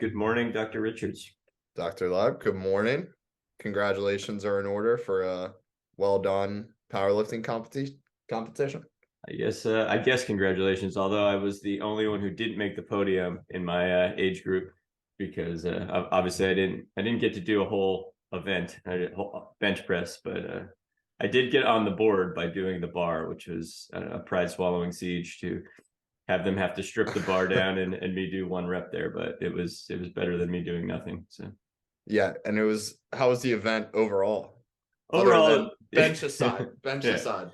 Good morning, Dr. Richards. Dr. Leib, good morning. Congratulations are in order for a well done powerlifting competition. I guess congratulations. Although I was the only one who didn't make the podium in my age group because obviously I didn't get to do a whole event, I did a whole bench press, but I did get on the board by doing the bar, which was a pride swallowing siege to have them have to strip the bar down and me do one rep there. But it was better than me doing nothing. So Yeah, and how was the event overall? Other than overall, bench aside,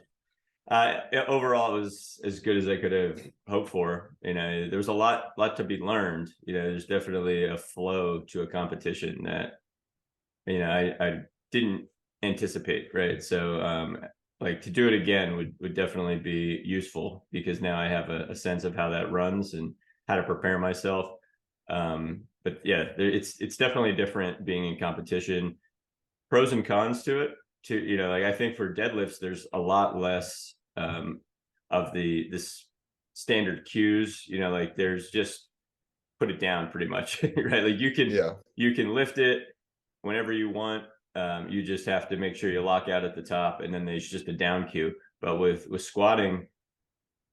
yeah. Overall, it was as good as I could have hoped for. There was a lot to be learned. There's definitely a flow to a competition that I didn't anticipate. Right, so like to do it again would definitely be useful because now I have a sense of how that runs and how to prepare myself. But yeah, it's definitely different being in competition. Pros and cons to it. Like I think for deadlifts, there's a lot less of this standard cues. Like there's just put it down pretty much, right? Like you can lift it whenever you want. You just have to make sure you lock out at the top, and then there's just a down cue. But with squatting,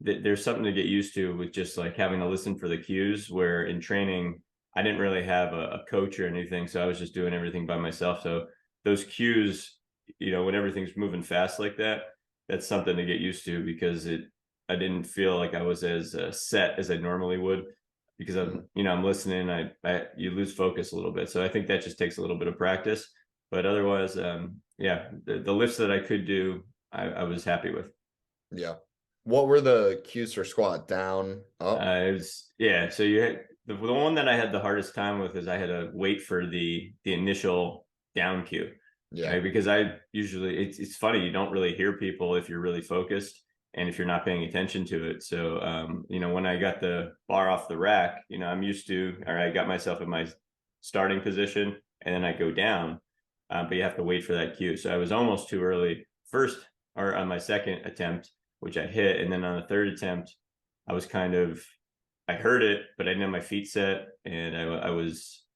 there's something to get used to with just like having to listen for the cues. Where in training, I didn't really have a coach or anything, so I was just doing everything by myself. So those cues, when everything's moving fast like that, that's something to get used to because I didn't feel like I was as set as I normally would because I'm listening. You lose focus a little bit, so I think that just takes a little bit of practice. But otherwise, yeah, the lifts that I could do, I was happy with. Yeah. What were the cues for squat? Down, up? Yeah. So you had the one that I had the hardest time with is I had to wait for the initial down cue. Yeah. Right? Because I usually it's funny, you don't really hear people if you're really focused and if you're not paying attention to it. So when I got the bar off the rack, I'm used to, all right, I got myself in my starting position and then I go down. But you have to wait for that cue. So I was almost too early first, or on my second attempt, which I hit, and then on the third attempt, I heard it, but I didn't have my feet set, and I was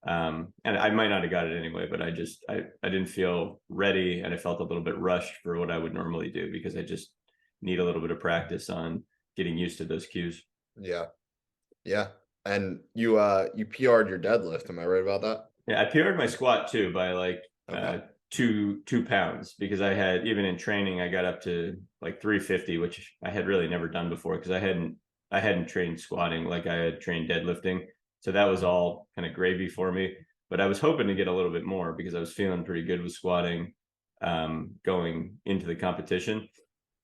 and I might not have got it anyway, but I didn't feel ready, and I felt a little bit rushed for what I would normally do because I just need a little bit of practice on getting used to those cues. Yeah. Yeah. And you PR'd your deadlift, am I right about that? Yeah, I PR'd my squat too by like Okay. 2 pounds because I had, even in training, I got up to like 350, which I had really never done before because I hadn't trained squatting like I had trained deadlifting. So that was all kind of gravy for me. But I was hoping to get a little bit more because I was feeling pretty good with squatting going into the competition.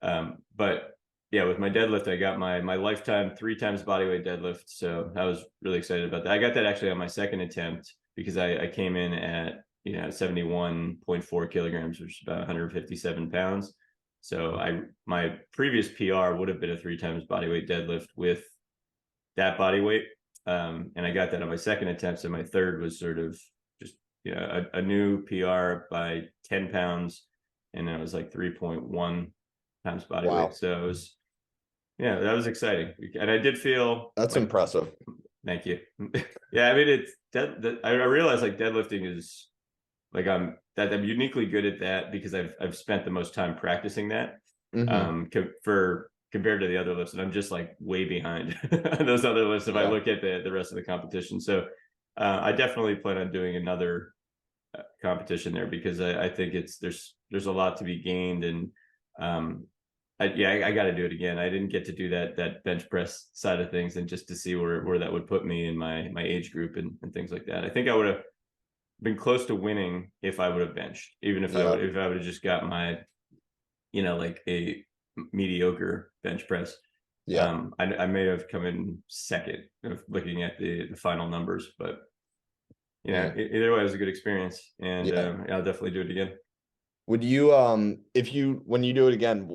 But yeah, with my deadlift, I got my lifetime 3 times bodyweight deadlift. So I was really excited about that. I got that actually on my second attempt because I came in at 71.4 kilograms, which is about 157 pounds. So my previous PR would have been a 3 times bodyweight deadlift with that body weight. And I got that on my second attempt. So my third was sort of just a new PR by 10 pounds. And then it was like 3.1 times body weight. Wow. So it was, yeah, that was exciting. And I did feel That's like, impressive. thank you. Yeah, I mean, I realize like deadlifting is like I'm uniquely good at that because I've spent the most time practicing that compared to the other lifts, and I'm just like way behind those other lifts if I look at the rest of the competition. So I definitely plan on doing another competition there because I think there's a lot to be gained, and I got to do it again. I didn't get to do that bench press side of things, and just to see where that would put me in my age group and things like that. I think I would have been close to winning if I would have benched, even if I would have just got my, like a mediocre bench press. Yeah. I may have come in second looking at the final numbers, but either way, it was a good experience, and I'll definitely do it again. Would you when you do it again,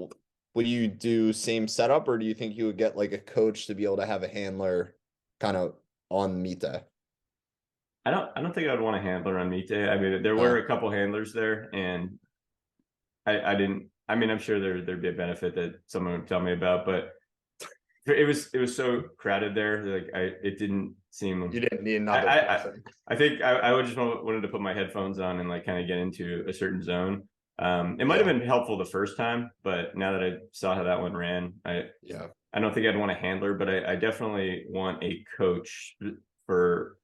will you do same setup, or do you think you would get like a coach to be able to have a handler kind of on meet day? I don't think I'd want a handler on meet day. I mean, there were No. a couple handlers there, and I didn't. I mean, I'm sure there'd be a benefit that someone would tell me about, but it was so crowded there. Like it didn't seem. You didn't need I another I, person. I think I would just wanted to put my headphones on and like kind of get into a certain zone. It might have Yeah, been helpful the first time, but now that I saw how that one ran, yeah, I don't think I'd want a handler, but I definitely want a coach for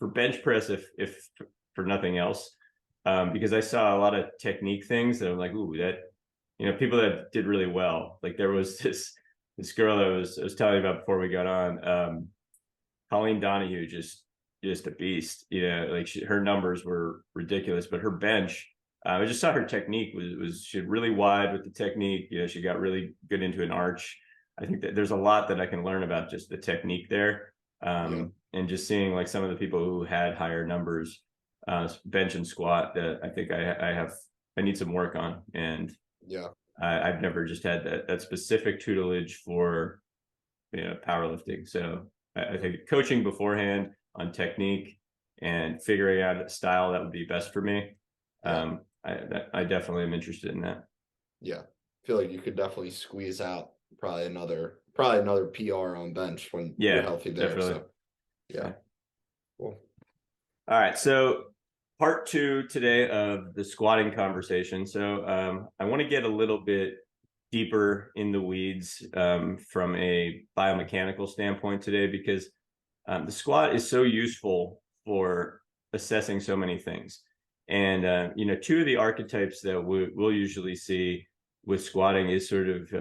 bench press if for nothing else. Because I saw a lot of technique things that I'm like, ooh, that people that did really well. Like there was this girl that I was telling you about before we got on, Colleen Donahue, just a beast. Like her numbers were ridiculous, but her bench, I just saw her technique was she really wide with the technique. She got really good into an arch. I think that there's a lot that I can learn about just the technique there, yeah, and just seeing like some of the people who had higher numbers, bench and squat, that I think I need some work on, and yeah, I've never just had that specific tutelage for powerlifting. So I think coaching beforehand on technique and figuring out a style that would be best for me. yeah, I definitely am interested in that. yeah. I feel like you could definitely squeeze out probably another PR on bench when you're Yeah, healthy there. definitely. So yeah, Yeah. cool. All right. So part two today of the squatting conversation. So I want to get a little bit deeper in the weeds, from a biomechanical standpoint today, because the squat is so useful for assessing so many things. And, two of the archetypes that we'll usually see with squatting is sort of,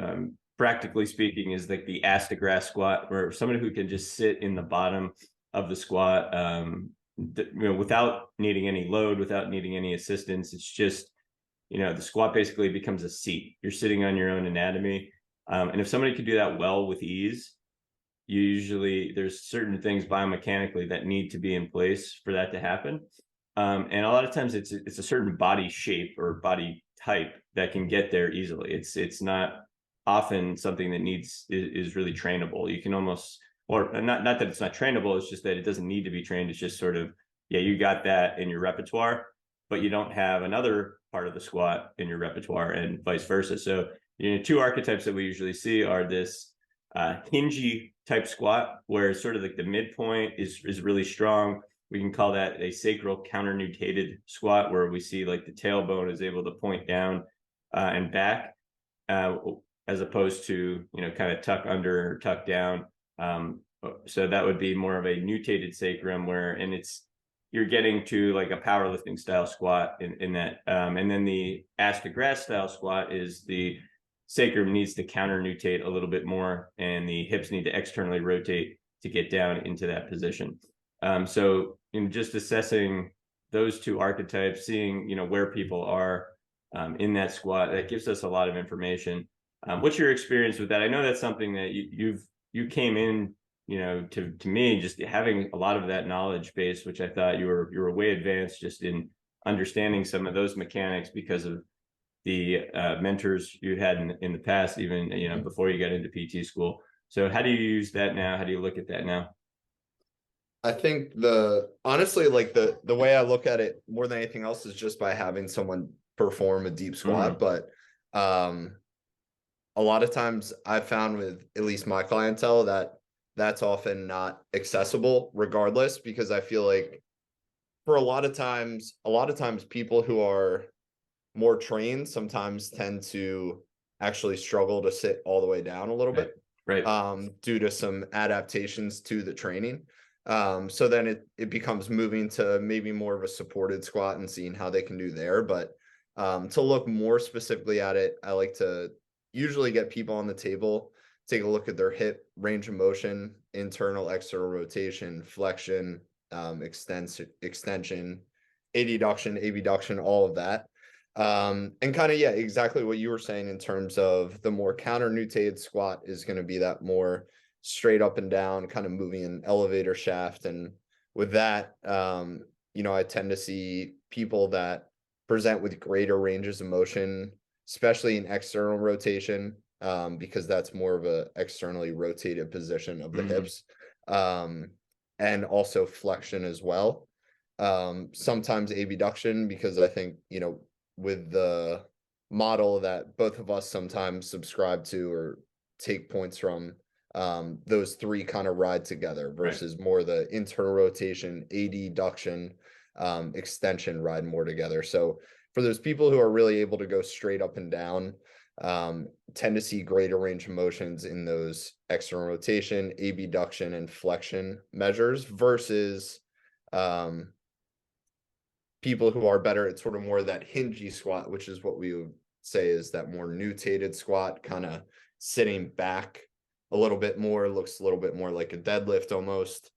practically speaking, is like the ass to grass squat, where somebody who can just sit in the bottom of the squat, without needing any load, without needing any assistance. It's just, the squat basically becomes a seat. You're sitting on your own anatomy. And if somebody could do that well with ease, there's certain things biomechanically that need to be in place for that to happen. And a lot of times it's a certain body shape or body type that can get there easily. It's not often something that is really trainable. You can almost, or not that it's not trainable, it's just that it doesn't need to be trained. It's just sort of, yeah, you got that in your repertoire, but you don't have another part of the squat in your repertoire, and vice versa. So, two archetypes that we usually see are this hingy type squat, where sort of like the midpoint is really strong. We can call that a sacral counter-nutated squat, where we see like the tailbone is able to point down and back, as opposed to kind of tuck under or tuck down. So that would be more of a nutated sacrum, and you're getting to like a powerlifting style squat in that. And then the ass to grass style squat is the sacrum needs to counter nutate a little bit more, and the hips need to externally rotate to get down into that position. So in just assessing those two archetypes, seeing where people are in that squat, that gives us a lot of information. What's your experience with that? I know that's something that you came in, to me, just having a lot of that knowledge base, which I thought you were way advanced just in understanding some of those mechanics because of the mentors you had in the past, even before you got into PT school. So how do you use that now? How do you look at that now? I think honestly, like the way I look at it more than anything else is just by having someone perform a deep squat. Mm-hmm. But a lot of times I've found with at least my clientele that that's often not accessible regardless, because I feel like for a lot of times people who are more trained sometimes tend to actually struggle to sit all the way down a little Right. bit, Right. due to some adaptations to the training. So then it becomes moving to maybe more of a supported squat and seeing how they can do there. But to look more specifically at it, I like to usually get people on the table, take a look at their hip range of motion, internal, external rotation, flexion, extension, adduction, abduction, all of that. And kind of, yeah, exactly what you were saying in terms of the more counter nutated squat is going to be that more straight up and down, kind of moving an elevator shaft. And with that, I tend to see people that present with greater ranges of motion, especially in external rotation, because that's more of a externally rotated position of the hips, and also flexion as well. Sometimes abduction, because I think, with the model that both of us sometimes subscribe to or take points from, those three kind of ride together Right. versus more the internal rotation, adduction, extension ride more together. So for those people who are really able to go straight up and down, tend to see greater range of motions in those external rotation, abduction, and flexion measures versus people who are better at sort of more that hingy squat, which is what we would say is that more nutated squat, kind of sitting back a little bit more, looks a little bit more like a deadlift almost.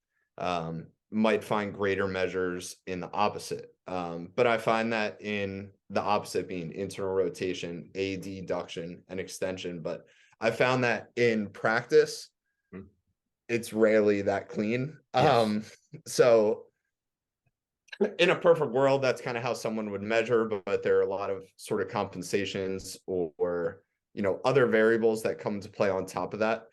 Might find greater measures in the opposite. But I find that in the opposite being internal rotation, adduction, and extension. But I found that in practice, it's rarely that clean. Yes. So in a perfect world, that's kind of how someone would measure, but there are a lot of sort of compensations or other variables that come to play on top of that.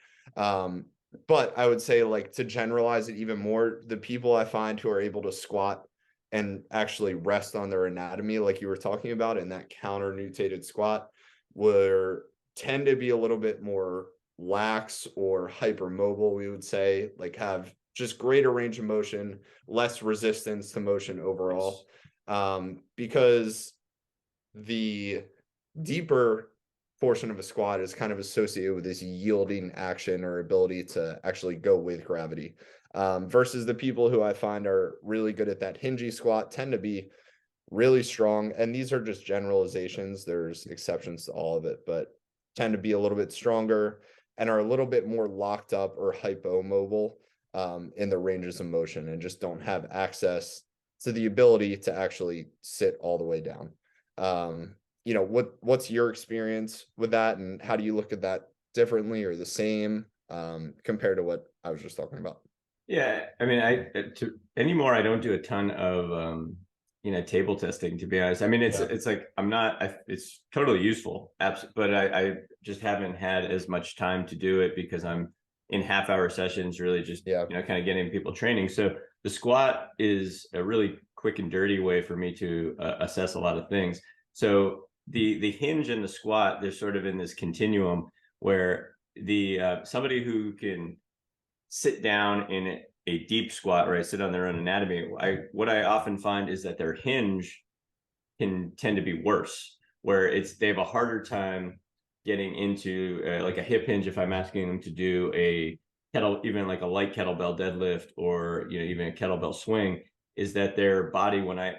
But I would say, like, to generalize it even more, the people I find who are able to squat and actually rest on their anatomy, like you were talking about, in that counter-nutated squat, will tend to be a little bit more lax or hypermobile, we would say, like have just greater range of motion, less resistance to motion overall. Because the deeper portion of a squat is kind of associated with this yielding action or ability to actually go with gravity. Versus the people who I find are really good at that hingy squat tend to be really strong. And these are just generalizations. There's exceptions to all of it, but tend to be a little bit stronger and are a little bit more locked up or hypomobile in the ranges of motion and just don't have access to the ability to actually sit all the way down. What's your experience with that, and how do you look at that differently or the same compared to what I was just talking about? Yeah, I mean, anymore. I don't do a ton of table testing, to be honest. I mean, it's like it's totally useful, but I just haven't had as much time to do it because I'm in half-hour sessions, really just kind of getting people training. So the squat is a really quick and dirty way for me to assess a lot of things. So the hinge and the squat, they're sort of in this continuum where the somebody who can sit down in a deep squat, right, sit on their own anatomy, what I often find is that their hinge can tend to be worse, where they have a harder time getting into like a hip hinge if I'm asking them to do a even like a light kettlebell deadlift or even a kettlebell swing, is that their body, when I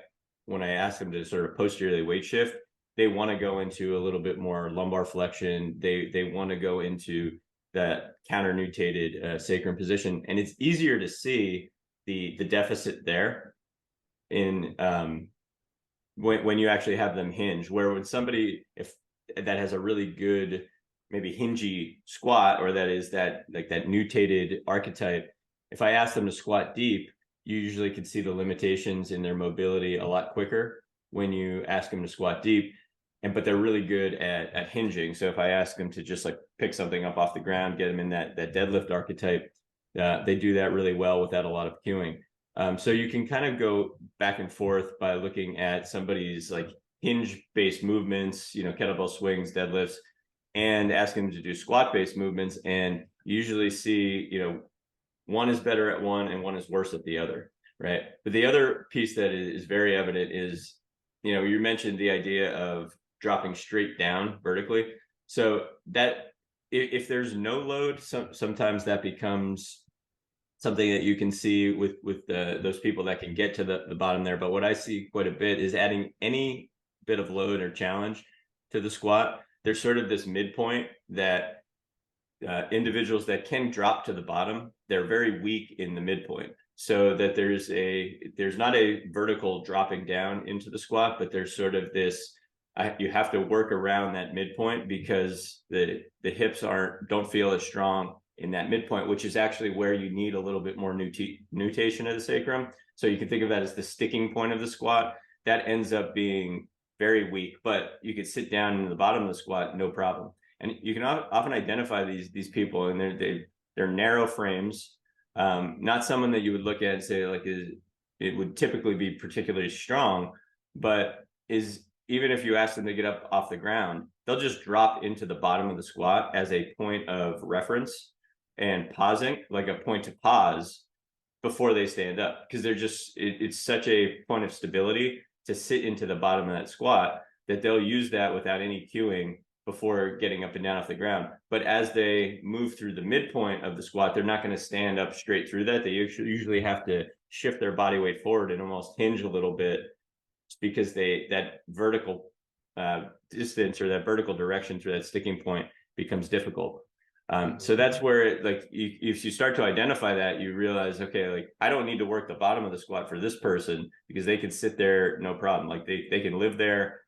ask them to sort of posteriorly weight shift, they want to go into a little bit more lumbar flexion. They want to go into that counter-nutated sacrum position, and it's easier to see the deficit there in when you actually have them hinge. Where when somebody if that has a really good maybe hingy squat, or that is that like that nutated archetype, if I ask them to squat deep, you usually can see the limitations in their mobility a lot quicker when you ask them to squat deep. But they're really good at hinging. So if I ask them to just like pick something up off the ground, get them in that deadlift archetype, they do that really well without a lot of cueing. So you can kind of go back and forth by looking at somebody's like hinge-based movements, kettlebell swings, deadlifts, and asking them to do squat-based movements. And you usually see, one is better at one and one is worse at the other, right? But the other piece that is very evident is, you mentioned the idea of dropping straight down vertically. So that if there's no load, sometimes that becomes something that you can see with those people that can get to the bottom there. But what I see quite a bit is adding any bit of load or challenge to the squat. There's sort of this midpoint that individuals that can drop to the bottom, they're very weak in the midpoint. So that there's not a vertical dropping down into the squat, but there's sort of this, you have to work around that midpoint because the hips don't feel as strong in that midpoint, which is actually where you need a little bit more nutation of the sacrum. So you can think of that as the sticking point of the squat. That ends up being very weak, but you could sit down in the bottom of the squat, no problem. And you can often identify these people, and they're narrow frames. Not someone that you would look at and say like it would typically be particularly strong, but even if you ask them to get up off the ground, they'll just drop into the bottom of the squat as a point of reference. and pausing, like a point to pause before they stand up, because they're just it's such a point of stability to sit into the bottom of that squat that they'll use that without any cueing before getting up and down off the ground. But as they move through the midpoint of the squat, they're not going to stand up straight through that. They usually have to shift their body weight forward and almost hinge a little bit, because that vertical distance or that vertical direction through that sticking point becomes difficult. So that's where if you start to identify that, you realize, okay, like I don't need to work the bottom of the squat for this person, because they can sit there no problem. Like they can live there.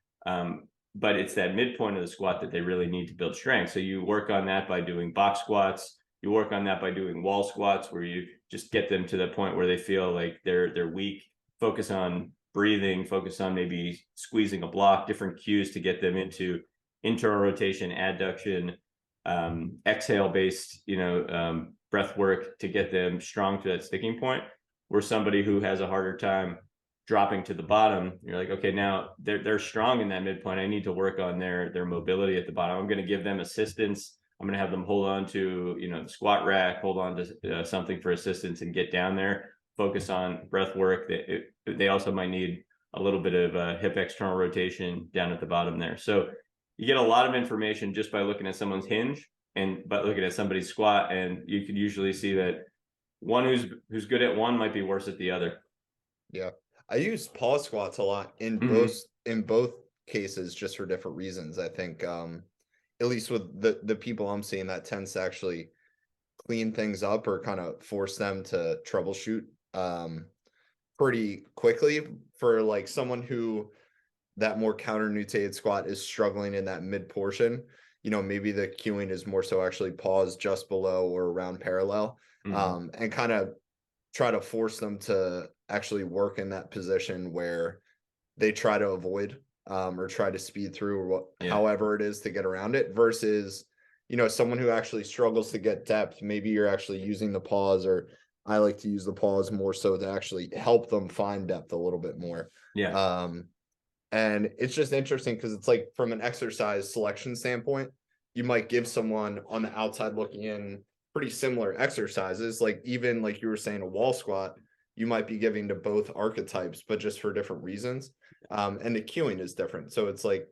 But it's that midpoint of the squat that they really need to build strength. So you work on that by doing box squats. You work on that by doing wall squats, where you just get them to the point where they feel like they're weak. Focus on breathing, focus on maybe squeezing a block, different cues to get them into internal rotation, adduction, exhale based, breath work to get them strong to that sticking point. Where somebody who has a harder time dropping to the bottom, you're like, okay, now they're strong in that midpoint. I need to work on their mobility at the bottom. I'm going to give them assistance. I'm going to have them hold on to, the squat rack, hold on to something for assistance and get down there. Focus on breath work. They also might need a little bit of hip external rotation down at the bottom there. So you get a lot of information just by looking at someone's hinge and by looking at somebody's squat, and you can usually see that one who's good at one might be worse at the other. Yeah. I use pause squats a lot in both cases, just for different reasons. I think at least with the people I'm seeing, that tends to actually clean things up or kind of force them to troubleshoot pretty quickly. For like someone who that more counter-nutated squat is struggling in that mid portion, maybe the cueing is more so actually pause just below or around parallel, and kind of try to force them to actually work in that position where they try to avoid or try to speed through or however it is to get around it, versus someone who actually struggles to get depth. Maybe you're actually using the pause, or I like to use the pause more so to actually help them find depth a little bit more. And it's just interesting because it's like, from an exercise selection standpoint, you might give someone on the outside looking in pretty similar exercises. Like even like you were saying, a wall squat, you might be giving to both archetypes, but just for different reasons. And the cueing is different. So it's like,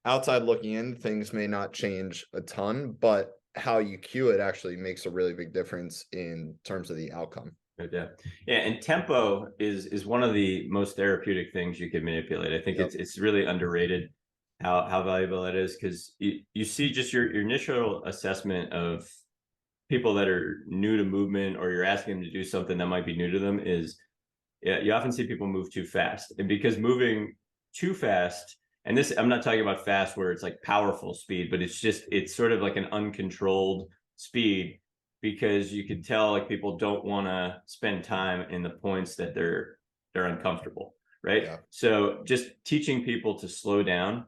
outside looking in, things may not change a ton, but how you cue it actually makes a really big difference in terms of the outcome. Yeah. And tempo is one of the most therapeutic things you can manipulate. I think it's really underrated how valuable it is, because you see just your initial assessment of people that are new to movement, or you're asking them to do something that might be new to them, is you often see people move too fast. And because moving too fast, and this, I'm not talking about fast where it's like powerful speed, but it's sort of like an uncontrolled speed, because you can tell like people don't want to spend time in the points that they're uncomfortable, right? So just teaching people to slow down,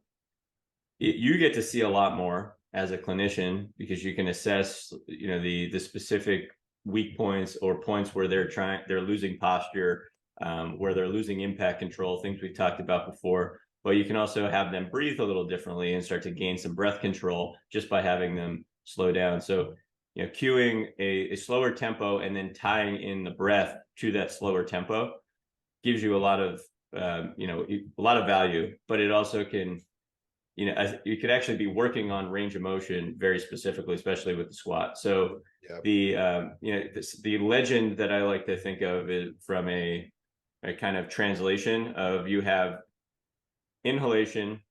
you get to see a lot more as a clinician, because you can assess the specific weak points or points where they're losing posture, where they're losing impact control, things we talked about before. But you can also have them breathe a little differently and start to gain some breath control just by having them slow down. So cueing a slower tempo and then tying in the breath to that slower tempo gives you a lot of value. But it also can, you could actually be working on range of motion very specifically, especially with the squat. So the legend that I like to think of is from a kind of translation of, you have inhalation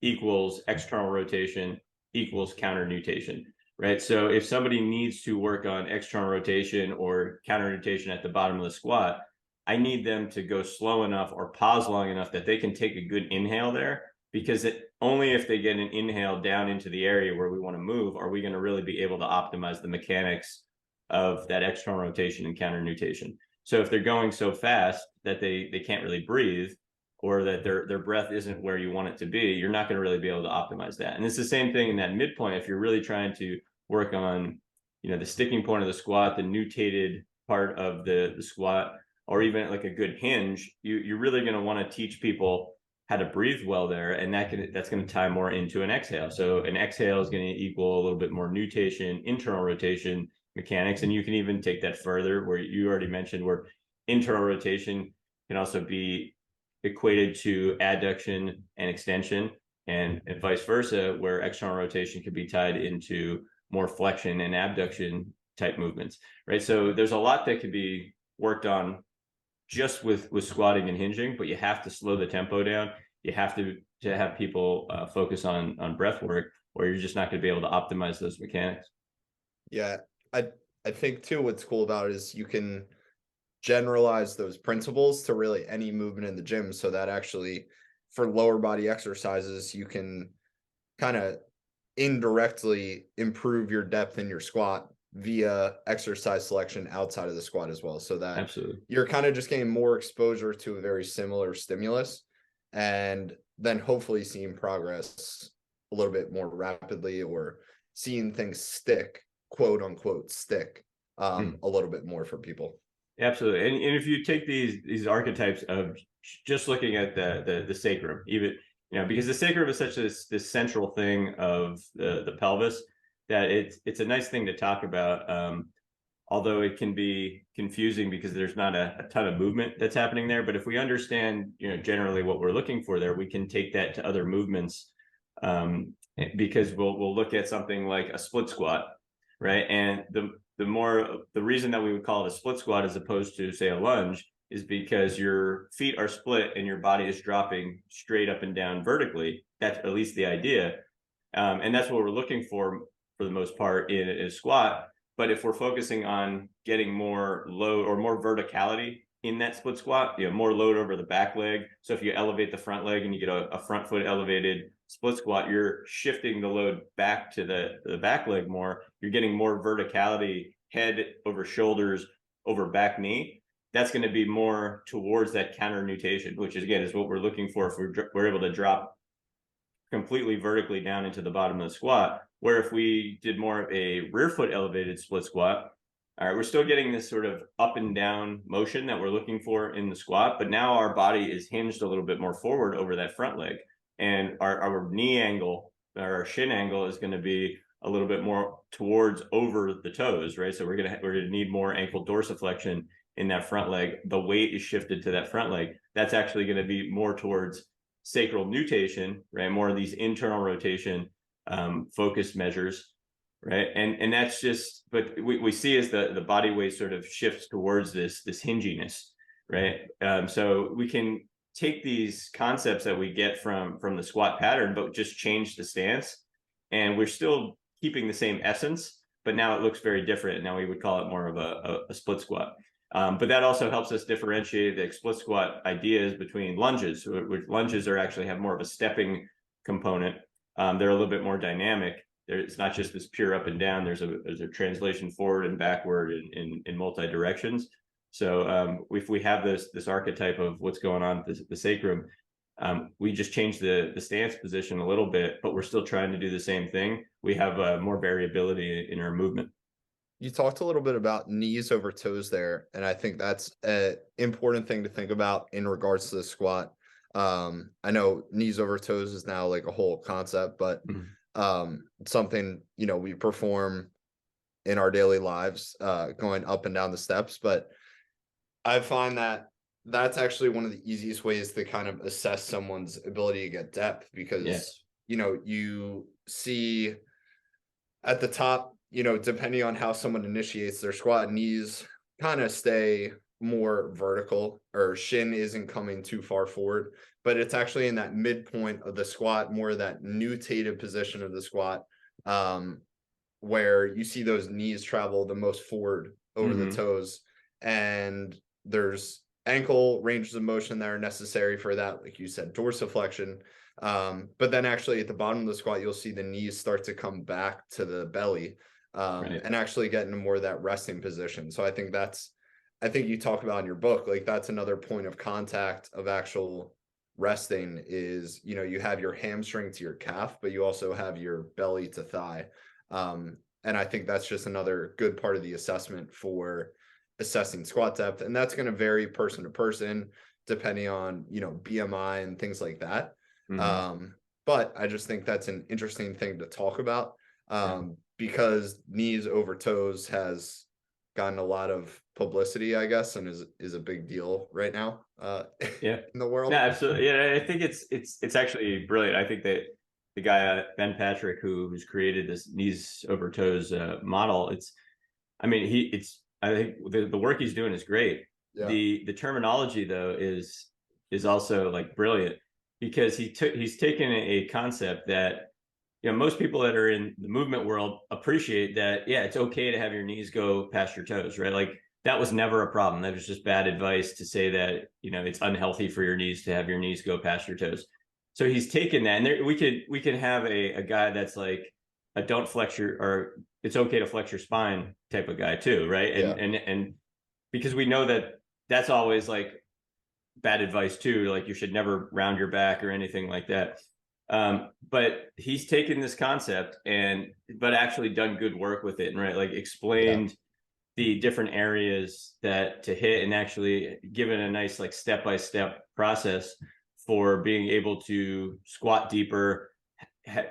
equals external rotation equals counter nutation, right? So if somebody needs to work on external rotation or counter nutation at the bottom of the squat, I need them to go slow enough or pause long enough that they can take a good inhale there, because only if they get an inhale down into the area where we want to move are we going to really be able to optimize the mechanics of that external rotation and counter nutation. So if they're going so fast that they can't really breathe, or that their breath isn't where you want it to be, you're not going to really be able to optimize that. And it's the same thing in that midpoint. If you're really trying to work on, the sticking point of the squat, the nutated part of the squat, or even like a good hinge, you're really going to want to teach people how to breathe well there, and that's going to tie more into an exhale. So an exhale is going to equal a little bit more nutation, internal rotation, mechanics. And you can even take that further, where you already mentioned where internal rotation can also be equated to adduction and extension, and vice versa, where external rotation could be tied into more flexion and abduction type movements, right? So there's a lot that could be worked on just with squatting and hinging, but you have to slow the tempo down. You have to have people focus on breath work, or you're just not going to be able to optimize those mechanics. Yeah, I think too what's cool about it is you can generalize those principles to really any movement in the gym, so that actually for lower body exercises you can kind of indirectly improve your depth in your squat via exercise selection outside of the squat as well, so that Absolutely. you're kind of just getting more exposure to a very similar stimulus, and then hopefully seeing progress a little bit more rapidly, or seeing things stick, quote unquote stick, a little bit more for people. Absolutely. And if you take these archetypes of just looking at the sacrum, even, because the sacrum is such this central thing of the pelvis, that it's a nice thing to talk about. Although it can be confusing because there's not a ton of movement that's happening there. But if we understand, generally what we're looking for there, we can take that to other movements, because we'll look at something like a split squat, right? And the reason that we would call it a split squat as opposed to, say, a lunge is because your feet are split and your body is dropping straight up and down vertically. That's at least the idea. And that's what we're looking for the most part in a squat. But if we're focusing on getting more load or more verticality in that split squat, more load over the back leg. So if you elevate the front leg and you get a front foot elevated split squat, you're shifting the load back to the back leg more. You're getting more verticality, head over shoulders, over back knee. That's going to be more towards that counter nutation, which is, again, is what we're looking for if we're able to drop completely vertically down into the bottom of the squat. Where if we did more of a rear foot elevated split squat, all right, we're still getting this sort of up and down motion that we're looking for in the squat, but now our body is hinged a little bit more forward over that front leg. And our knee angle, our shin angle, is going to be a little bit more towards over the toes, right? So we're gonna need more ankle dorsiflexion in that front leg. The weight is shifted to that front leg. That's actually going to be more towards sacral nutation, right? More of these internal rotation focused measures, right? And that's just, but we see as the body weight sort of shifts towards this hinginess, right? So we can take these concepts that we get from the squat pattern, but just change the stance, and we're still keeping the same essence, but now it looks very different. Now we would call it more of a split squat. But that also helps us differentiate the split squat ideas between lunges, which lunges actually have more of a stepping component. They're a little bit more dynamic. It's not just this pure up and down. There's a translation forward and backward in multi directions. So if we have this archetype of what's going on with the sacrum, we just change the stance position a little bit, but we're still trying to do the same thing. We have more variability in our movement. You talked a little bit about knees over toes there, and I think that's an important thing to think about in regards to the squat. I know knees over toes is now like a whole concept, but something we perform in our daily lives, going up and down the steps. But I find that that's actually one of the easiest ways to kind of assess someone's ability to get depth, because you see at the top, depending on how someone initiates their squat, knees kind of stay more vertical, or shin isn't coming too far forward, but it's actually in that midpoint of the squat, more of that nutated position of the squat, where you see those knees travel the most forward over the toes, and there's ankle ranges of motion that are necessary for that, like you said, dorsiflexion. But then actually at the bottom of the squat, you'll see the knees start to come back to the belly, Right. and actually get into more of that resting position. So I think you talk about in your book, like that's another point of contact of actual resting is, you have your hamstring to your calf, but you also have your belly to thigh. And I think that's just another good part of the assessment for assessing squat depth. And that's going to vary person to person, depending on, BMI and things like that. But I just think that's an interesting thing to talk about. because knees over toes has gotten a lot of publicity, I guess, and is a big deal right now Yeah. in the No, world. absolutely. Yeah, I think it's actually brilliant. I think that the guy Ben Patrick, who's created this knees over toes model, I mean, I think the work he's doing is great. Yeah. The terminology though is also like brilliant, because he's taken a concept that, you know, most people that are in the movement world appreciate that. Yeah, it's okay to have your knees go past your toes, right? Like that was never a problem. That was just bad advice to say that, you know, it's unhealthy for your knees to have your knees go past your toes. So he's taken that, and we could have a guy that's like a don't flex your, or it's okay to flex your spine type of guy too, right? Yeah. And because we know that that's always like bad advice too, like you should never round your back or anything like that. But he's taken this concept but actually done good work with it, and right, like Yeah. explained the different areas that to hit, and actually given a nice like step-by-step process for being able to squat deeper.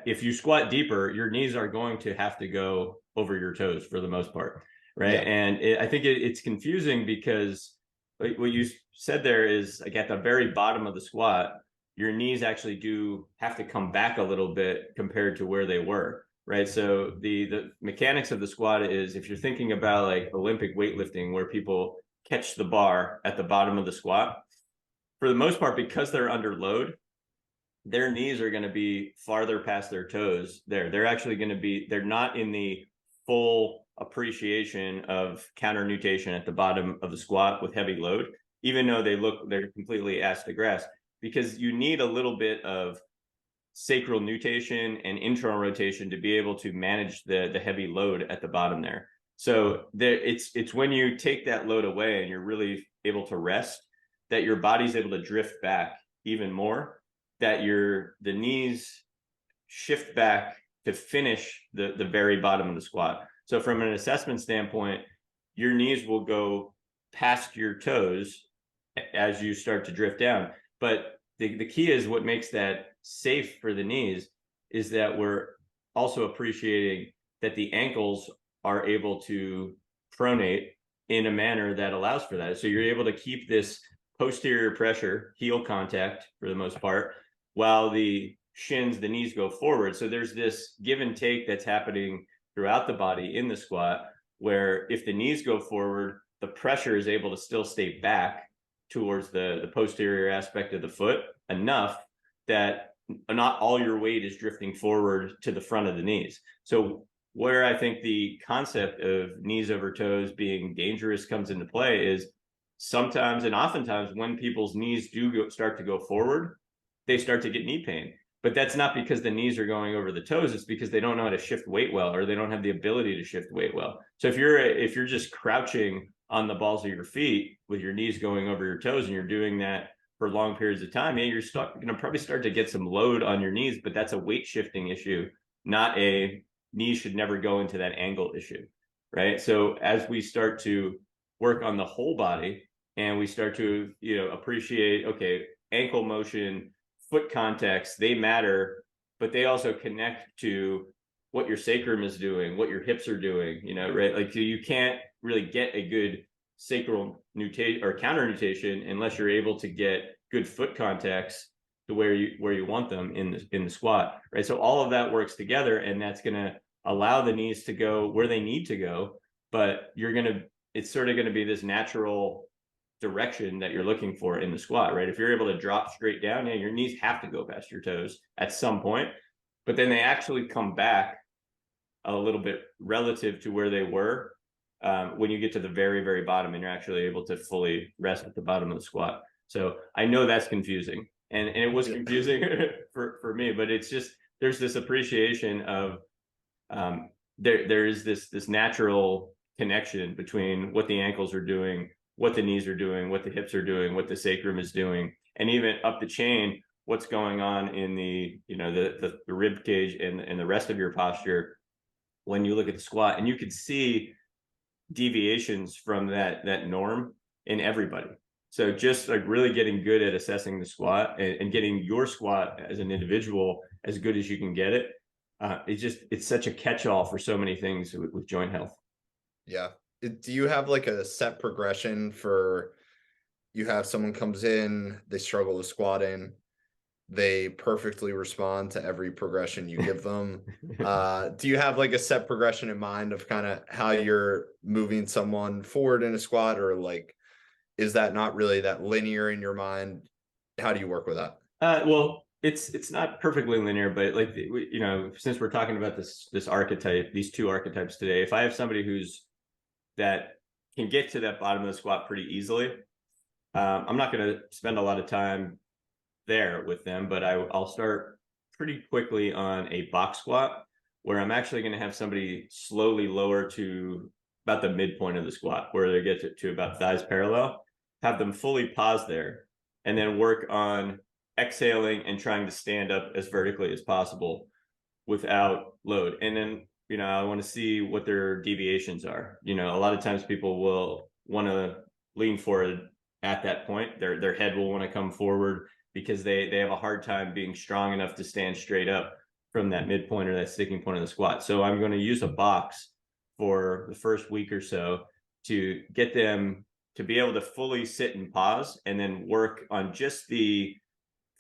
If you squat deeper, your knees are going to have to go over your toes for the most part, right? Yeah. And I think it's confusing because what you said there is like at the very bottom of the squat, your knees actually do have to come back a little bit compared to where they were, right? So the mechanics of the squat is, if you're thinking about like Olympic weightlifting, where people catch the bar at the bottom of the squat, for the most part, because they're under load, their knees are going to be farther past their toes. They're actually going to be, they're not in the full appreciation of counter nutation at the bottom of the squat with heavy load, even though they're completely ass to grass, because you need a little bit of sacral nutation and internal rotation to be able to manage the heavy load at the bottom there. So it's when you take that load away and you're really able to rest, that your body's able to drift back even more, that the knees shift back to finish the very bottom of the squat. So from an assessment standpoint, your knees will go past your toes as you start to drift down. But the key is, what makes that safe for the knees is that we're also appreciating that the ankles are able to pronate in a manner that allows for that. So you're able to keep this posterior pressure, heel contact for the most part, while the shins, the knees go forward. So there's this give and take that's happening throughout the body in the squat, where if the knees go forward, the pressure is able to still stay back towards the posterior aspect of the foot enough that not all your weight is drifting forward to the front of the knees. So where I think the concept of knees over toes being dangerous comes into play is sometimes, and oftentimes, when people's knees start to go forward, they start to get knee pain. But that's not because the knees are going over the toes. It's because they don't know how to shift weight well, or they don't have the ability to shift weight well. So if you're just crouching on the balls of your feet with your knees going over your toes, and you're doing that for long periods of time, yeah, you're going to probably start to get some load on your knees, but that's a weight shifting issue, not a knees should never go into that angle issue, right? So as we start to work on the whole body, and we start to, appreciate, okay, ankle motion, foot context, they matter, but they also connect to what your sacrum is doing, what your hips are doing, right? Like you can't really get a good sacral nutation or counter nutation unless you're able to get good foot contacts to where you want them in the squat, right? So all of that works together, and that's going to allow the knees to go where they need to go, but it's sort of going to be this natural direction that you're looking for in the squat, right? If you're able to drop straight down, yeah, your knees have to go past your toes at some point, but then they actually come back a little bit relative to where they were when you get to the very, very bottom, and you're actually able to fully rest at the bottom of the squat. So I know that's confusing, and it was confusing for me, but it's just, there's this appreciation of there is this natural connection between what the ankles are doing, what the knees are doing, what the hips are doing, what the sacrum is doing, and even up the chain, what's going on in the rib cage and the rest of your posture when you look at the squat. And you could see deviations from that norm in everybody. So just like really getting good at assessing the squat and getting your squat as an individual as good as you can get it, It's such a catch-all for so many things with joint health. Yeah. Do you have like a set progression for, you have someone comes in, they struggle with squatting, they perfectly respond to every progression you give them. Do you have like a set progression in mind of kind of how you're moving someone forward in a squat, or like, is that not really that linear in your mind? How do you work with that? Well, it's not perfectly linear, but like since we're talking about this archetype, these two archetypes today, if I have somebody that can get to that bottom of the squat pretty easily, I'm not going to spend a lot of time there with them, but I'll start pretty quickly on a box squat where I'm actually going to have somebody slowly lower to about the midpoint of the squat, where they get to about thighs parallel, have them fully pause there, and then work on exhaling and trying to stand up as vertically as possible without load. And then, I want to see what their deviations are. A lot of times people will want to lean forward at that point. Their head will want to come forward because they have a hard time being strong enough to stand straight up from that midpoint or that sticking point of the squat. So I'm going to use a box for the first week or so to get them to be able to fully sit and pause, and then work on just the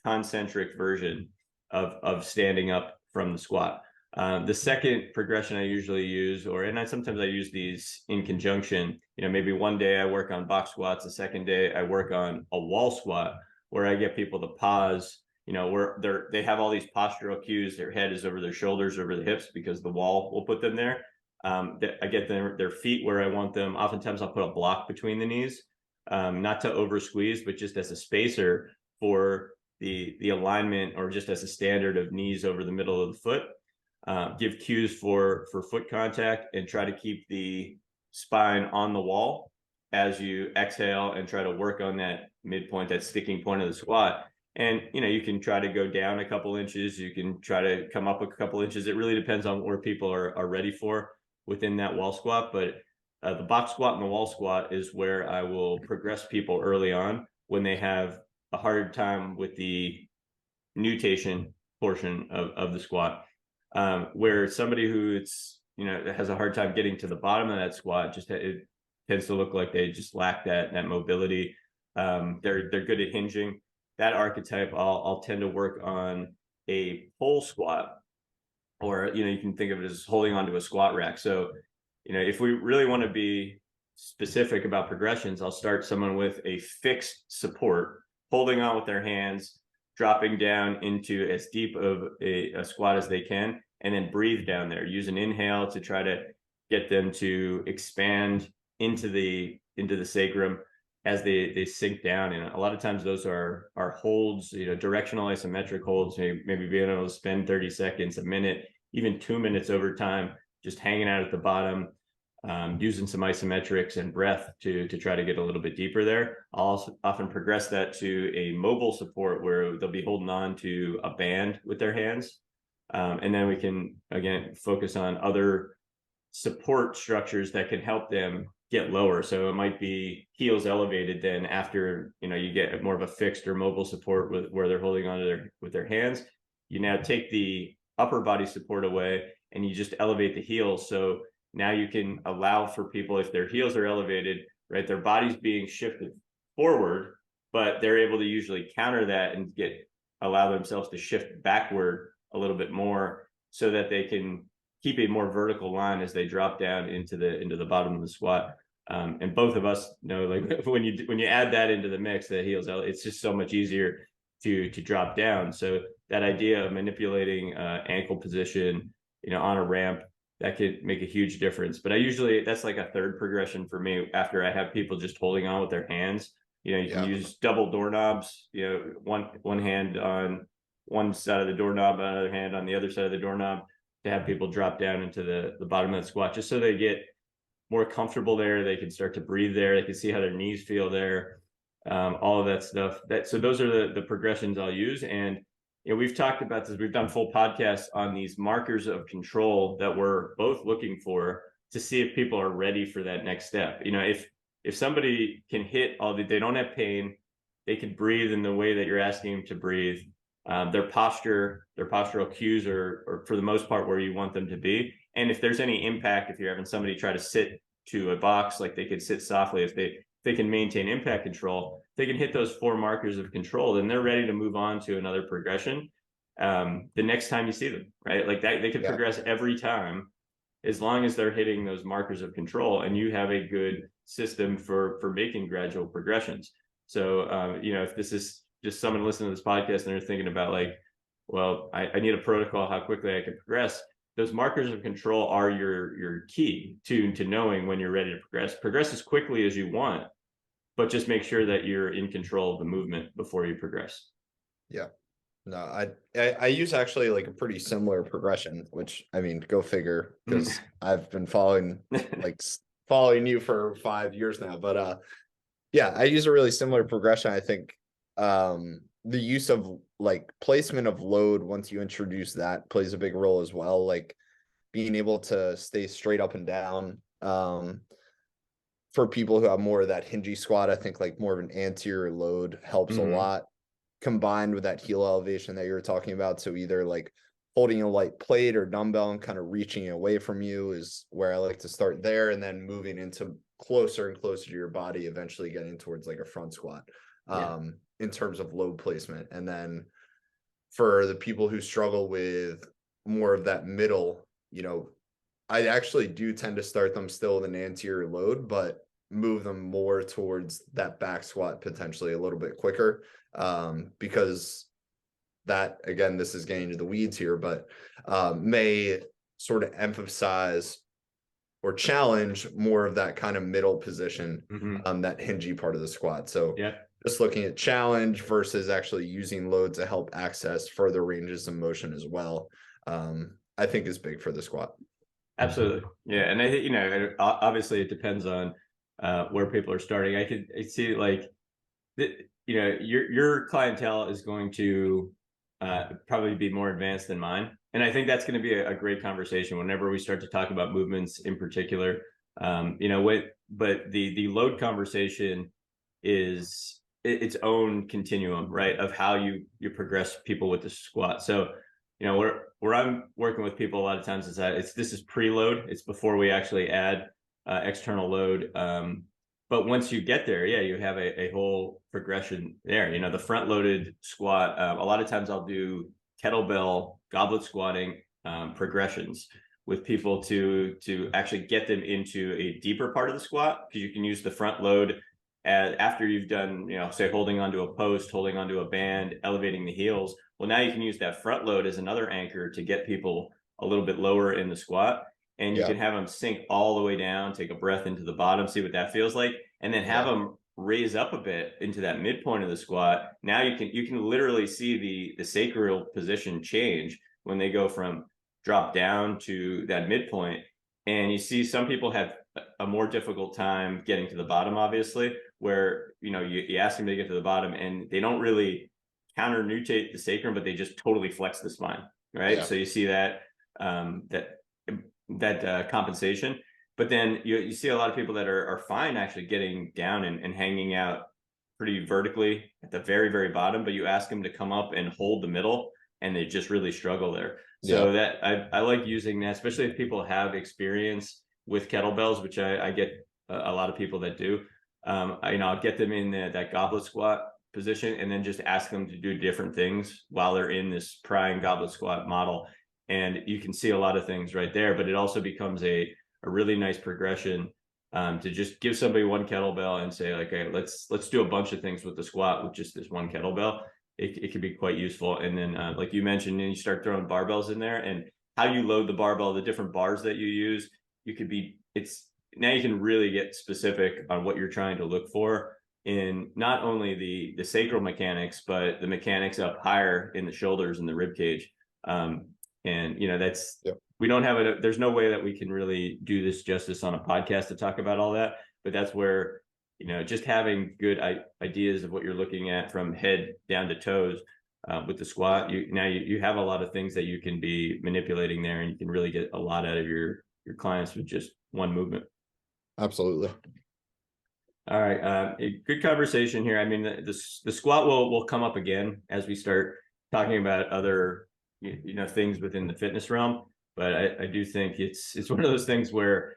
concentric version of standing up from the squat. The second progression I usually use, sometimes I use these in conjunction. Maybe one day I work on box squats, the second day I work on a wall squat, where I get people to pause. Where they have all these postural cues. Their head is over their shoulders, over the hips, because the wall will put them there. I get their feet where I want them. Oftentimes I'll put a block between the knees, not to over squeeze, but just as a spacer for the alignment, or just as a standard of knees over the middle of the foot. Give cues for foot contact, and try to keep the spine on the wall as you exhale, and try to work on that midpoint, that sticking point of the squat. And you can try to go down a couple inches, you can try to come up a couple inches. It really depends on where people are ready for within that wall squat. But the box squat and the wall squat is where I will progress people early on when they have a hard time with the nutation portion of the squat. Where somebody who has a hard time getting to the bottom of that squat, it tends to look like they just lack that mobility. They're good at hinging. That archetype, I'll tend to work on a pole squat, or you can think of it as holding onto a squat rack. So if we really want to be specific about progressions, I'll start someone with a fixed support, holding on with their hands, dropping down into as deep of a squat as they can, and then breathe down there. Use an inhale to try to get them to expand into the sacrum as they sink down. And a lot of times those are holds, directional isometric holds, maybe being able to spend 30 seconds, a minute, even 2 minutes over time, just hanging out at the bottom, using some isometrics and breath to try to get a little bit deeper there. I'll also often progress that to a mobile support, where they'll be holding on to a band with their hands. And then we can, again, focus on other support structures that can help them get lower. So it might be heels elevated. Then after, you get more of a fixed or mobile support where they're holding on to with their hands, you now take the upper body support away and you just elevate the heels. So now you can allow for people, if their heels are elevated, right, their body's being shifted forward, but they're able to usually counter that and allow themselves to shift backward a little bit more, so that they can keep a more vertical line as they drop down into the bottom of the squat. And both of us know, like, when you add that into the mix, the heels, it's just so much easier to drop down. So that idea of manipulating ankle position, on a ramp, that could make a huge difference. But that's like a third progression for me, after I have people just holding on with their hands. You can use double doorknobs, one hand on one side of the doorknob, another hand on the other side of the doorknob, to have people drop down into the bottom of the squat, just so they get more comfortable there. They can start to breathe there. They can see how their knees feel there. All of that stuff. So those are the progressions I'll use. And we've talked about this. We've done full podcasts on these markers of control that we're both looking for, to see if people are ready for that next step. If somebody can hit they don't have pain, they can breathe in the way that you're asking them to breathe, their postural cues are for the most part where you want them to be. And if there's any impact, if you're having somebody try to sit to a box, like they could sit softly, if they can maintain impact control, they can hit those 4 markers of control, then they're ready to move on to another progression. The next time you see them, right? Like that, they could progress every time as long as they're hitting those markers of control, and you have a good system for making gradual progressions. So, if this is just someone listening to this podcast and they're thinking about like, well, I need a protocol, how quickly I can progress. Those markers of control are your key to knowing when you're ready to progress. Progress as quickly as you want, but just make sure that you're in control of the movement before you progress. Yeah. No, I use actually like a pretty similar progression, which I mean, go figure, because I've been following you for 5 years now. But yeah, I use a really similar progression. I think the use of like placement of load once you introduce that plays a big role as well. Like being able to stay straight up and down. For people who have more of that hingy squat, I think like more of an anterior load helps a lot, combined with that heel elevation that you were talking about. So either like holding a light plate or dumbbell and kind of reaching away from you is where I like to start there, and then moving into closer and closer to your body, eventually getting towards like a front squat in terms of load placement. And then for the people who struggle with more of that middle, I actually do tend to start them still with an anterior load, but move them more towards that back squat potentially a little bit quicker, because that, again, this is getting into the weeds here, but may sort of emphasize or challenge more of that kind of middle position, that hingy part of the squat. So just looking at challenge versus actually using load to help access further ranges of motion as well, I think is big for the squat. Absolutely. Yeah. And I think, obviously it depends on where people are starting. I see like, your clientele is going to probably be more advanced than mine. And I think that's going to be a great conversation whenever we start to talk about movements in particular. But the load conversation is its own continuum, right? Of how you progress people with the squat. So, where I'm working with people a lot of times is that this is preload. It's before we actually add external load. But once you get there, you have a whole progression there. The front loaded squat. A lot of times I'll do kettlebell goblet squatting progressions with people to actually get them into a deeper part of the squat, because you can use the front load after you've done, say holding onto a post, holding onto a band, elevating the heels. Well, now you can use that front load as another anchor to get people a little bit lower in the squat, and you can have them sink all the way down, take a breath into the bottom, see what that feels like, and then have them raise up a bit into that midpoint of the squat. Now you can literally see the sacral position change when they go from drop down to that midpoint. And you see some people have a more difficult time getting to the bottom, obviously, where you ask them to get to the bottom and they don't really counter nutate the sacrum, but they just totally flex the spine, right? So you see that compensation. But then you see a lot of people that are fine actually getting down and hanging out pretty vertically at the very, very bottom, but you ask them to come up and hold the middle and they just really struggle there. So that I like using that, especially if people have experience with kettlebells, which I get a lot of people that do. I'll get them in that goblet squat position and then just ask them to do different things while they're in this prying goblet squat model. And you can see a lot of things right there, but it also becomes a really nice progression to just give somebody one kettlebell and say, like, hey, let's do a bunch of things with the squat with just this one kettlebell. It can be quite useful. And then like you mentioned, then you start throwing barbells in there, and how you load the barbell, the different bars that you use, now you can really get specific on what you're trying to look for in not only the sacral mechanics, but the mechanics up higher in the shoulders and the rib cage. That's we don't have there's no way that we can really do this justice on a podcast to talk about all that, but that's where just having good ideas of what you're looking at from head down to toes with the squat, you have a lot of things that you can be manipulating there, and you can really get a lot out of your clients with just one movement. Absolutely. All right, a good conversation here. I mean, the squat will come up again as we start talking about other, things within the fitness realm, but I do think it's one of those things where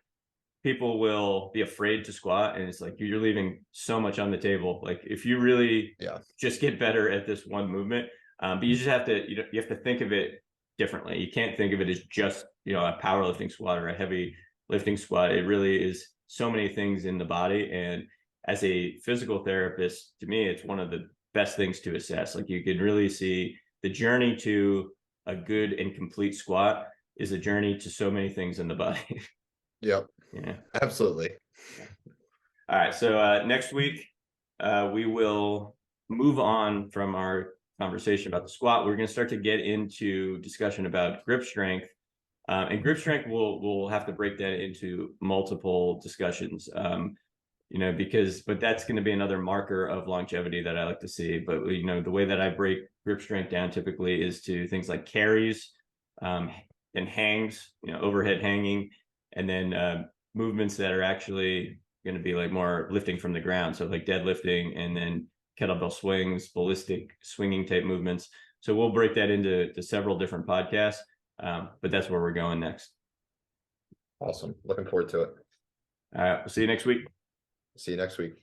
people will be afraid to squat, and it's like you're leaving so much on the table. Like if you really Yeah. just get better at this one movement, but you just have to, you have to think of it differently. You can't think of it as just, a powerlifting squat or a heavy lifting squat. It really is so many things in the body. And as a physical therapist, to me, it's one of the best things to assess. Like you can really see the journey to a good and complete squat is a journey to so many things in the body. Yep. Yeah. Absolutely. All right. So next week, we will move on from our conversation about the squat. We're going to start to get into discussion about grip strength. And grip strength, we'll have to break that into multiple discussions. But that's going to be another marker of longevity that I like to see. But the way that I break grip strength down typically is to things like carries, and hangs, overhead hanging, and then movements that are actually going to be like more lifting from the ground. So like deadlifting, and then kettlebell swings, ballistic swinging type movements. So we'll break that into several different podcasts. But that's where we're going next. Awesome. Looking forward to it. All right. We'll see you next week. See you next week.